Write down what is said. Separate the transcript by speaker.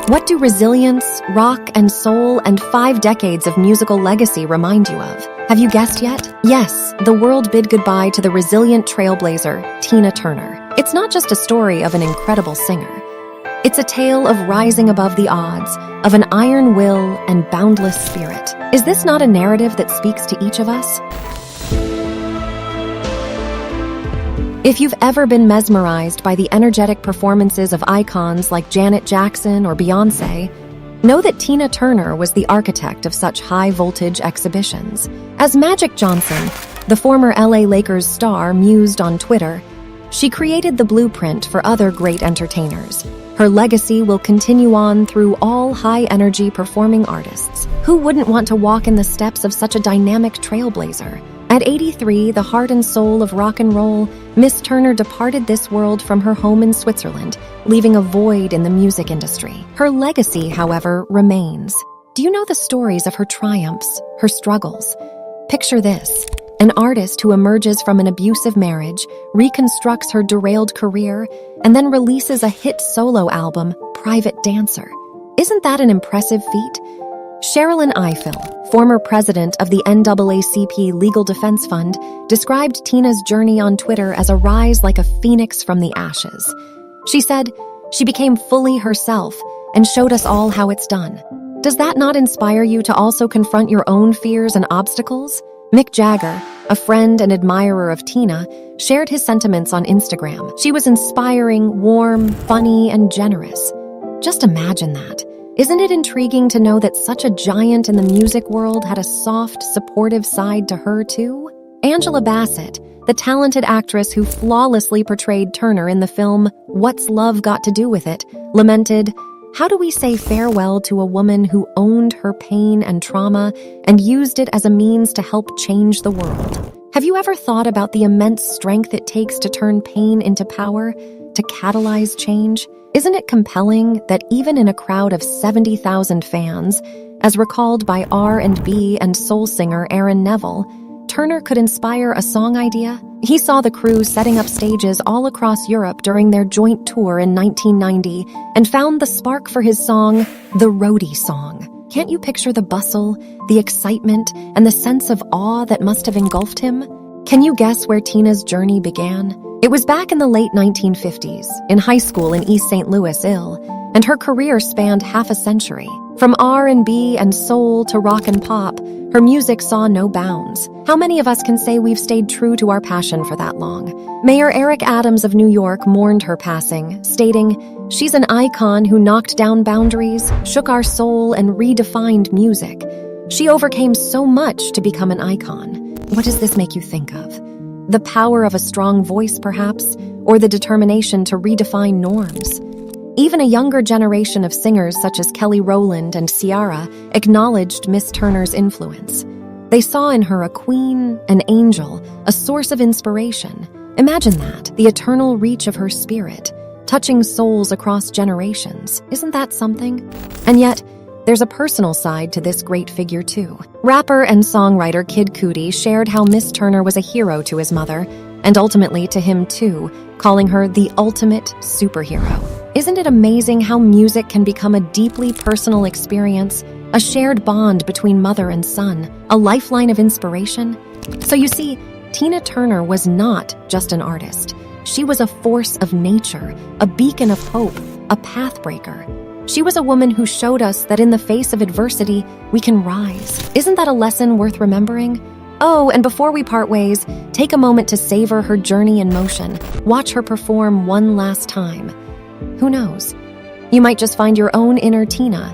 Speaker 1: What do resilience, rock and soul, and 5 decades of musical legacy remind you of? Have you guessed yet? Yes, the world bid goodbye to the resilient trailblazer, Tina Turner. It's not just a story of an incredible singer. It's a tale of rising above the odds, of an iron will and boundless spirit. Is this not a narrative that speaks to each of us? If you've ever been mesmerized by the energetic performances of icons like Janet Jackson or Beyoncé, know that Tina Turner was the architect of such high-voltage exhibitions. As Magic Johnson, the former LA Lakers star, mused on Twitter, she created the blueprint for other great entertainers. Her legacy will continue on through all high-energy performing artists. Who wouldn't want to walk in the steps of such a dynamic trailblazer? At 83, the heart and soul of rock and roll, Miss Turner departed this world from her home in Switzerland, leaving a void in the music industry. Her legacy, however, remains. Do you know the stories of her triumphs, her struggles? Picture this: an artist who emerges from an abusive marriage, reconstructs her derailed career, and then releases a hit solo album, Private Dancer. Isn't that an impressive feat? Sherilyn Ifill, former president of the NAACP Legal Defense Fund, described Tina's journey on Twitter as a rise like a phoenix from the ashes. She said, "She became fully herself and showed us all how it's done." Does that not inspire you to also confront your own fears and obstacles? Mick Jagger, a friend and admirer of Tina, shared his sentiments on Instagram. She was inspiring, warm, funny, and generous. Just imagine that. Isn't it intriguing to know that such a giant in the music world had a soft, supportive side to her, too? Angela Bassett, the talented actress who flawlessly portrayed Turner in the film What's Love Got to Do with It, lamented, "How do we say farewell to a woman who owned her pain and trauma and used it as a means to help change the world?" Have you ever thought about the immense strength it takes to turn pain into power, to catalyze change? Isn't it compelling that even in a crowd of 70,000 fans, as recalled by R&B and soul singer Aaron Neville, Turner could inspire a song idea? He saw the crew setting up stages all across Europe during their joint tour in 1990 and found the spark for his song, The Roadie Song. Can't you picture the bustle, the excitement, and the sense of awe that must have engulfed him? Can you guess where Tina's journey began? It was back in the late 1950s, in high school in East St. Louis, Ill, and her career spanned half a century. From R&B and soul to rock and pop, her music saw no bounds. How many of us can say we've stayed true to our passion for that long? Mayor Eric Adams of New York mourned her passing, stating, "She's an icon who knocked down boundaries, shook our soul, and redefined music. She overcame so much to become an icon." What does this make you think of? The power of a strong voice, perhaps, or the determination to redefine norms? Even a younger generation of singers such as Kelly Rowland and Ciara acknowledged Miss Turner's influence. They saw in her a queen, an angel, a source of inspiration. Imagine that, the eternal reach of her spirit, touching souls across generations. Isn't that something? And yet, there's a personal side to this great figure, too. Rapper and songwriter Kid Cudi shared how Miss Turner was a hero to his mother, and ultimately to him, too, calling her the ultimate superhero. Isn't it amazing how music can become a deeply personal experience, a shared bond between mother and son, a lifeline of inspiration? So you see, Tina Turner was not just an artist. She was a force of nature, a beacon of hope, a pathbreaker. She was a woman who showed us that in the face of adversity, we can rise. Isn't that a lesson worth remembering? Oh, and before we part ways, take a moment to savor her journey in motion. Watch her perform one last time. Who knows? You might just find your own inner Tina,